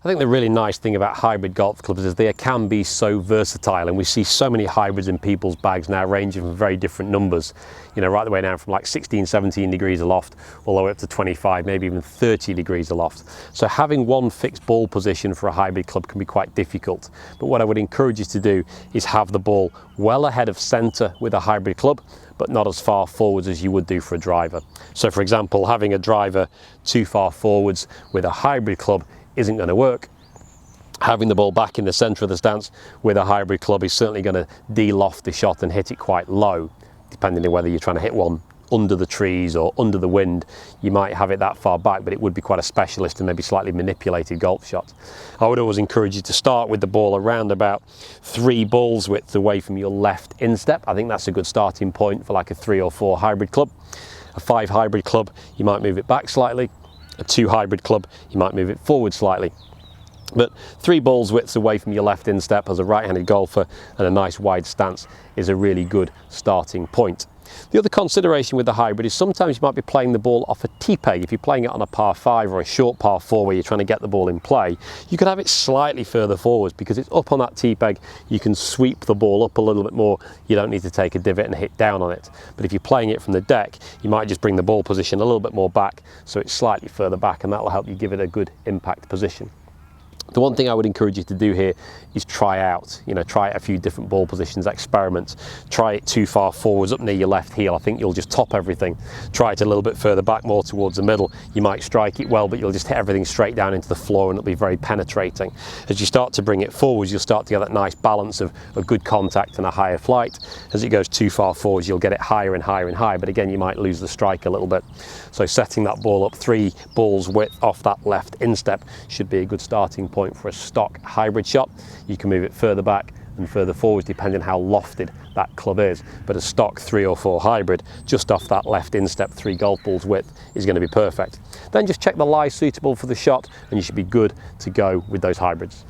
I think the really nice thing about hybrid golf clubs is they can be so versatile, and we see so many hybrids in people's bags now ranging from very different numbers, you know, right the way down from like 16, 17 degrees aloft all the way up to 25, maybe even 30 degrees aloft. So having one fixed ball position for a hybrid club can be quite difficult. But what I would encourage you to do is have the ball well ahead of center with a hybrid club, but not as far forwards as you would do for a driver. So for example, having a driver too far forwards with a hybrid club isn't going to work. Having the ball back in the center of the stance with a hybrid club is certainly going to de-loft the shot and hit it quite low, depending on whether you're trying to hit one under the trees or under the wind. You might have it that far back, but it would be quite a specialist and maybe slightly manipulated golf shot. I would always encourage you to start with the ball around about 3 balls width away from your left instep. I think that's a good starting point for like a 3 or 4 hybrid club. A 5 hybrid club, you might move it back slightly. A 2 hybrid club, you might move it forward slightly. But 3 balls widths away from your left instep as a right-handed golfer and a nice wide stance is a really good starting point. The other consideration with the hybrid is sometimes you might be playing the ball off a tee peg. If you're playing it on a par 5 or a short par 4 where you're trying to get the ball in play, you could have it slightly further forwards because it's up on that tee peg. You can sweep the ball up a little bit more. You don't need to take a divot and hit down on it. But if you're playing it from the deck, you might just bring the ball position a little bit more back so it's slightly further back, and that will help you give it a good impact position. The one thing I would encourage you to do here is try out, try a few different ball positions, experiment. Try it too far forwards up near your left heel. I think you'll just top everything. Try it a little bit further back, more towards the middle. You might strike it well, but you'll just hit everything straight down into the floor and it'll be very penetrating. As you start to bring it forwards, you'll start to get that nice balance of a good contact and a higher flight. As it goes too far forwards, you'll get it higher and higher and higher, but again, you might lose the strike a little bit. So setting that ball up 3 balls width off that left instep should be a good starting point for a stock hybrid shot. You can move it further back and further forwards depending on how lofted that club is, but a stock 3 or 4 hybrid just off that left instep 3 golf balls width is going to be perfect. Then just check the lie suitable for the shot and you should be good to go with those hybrids.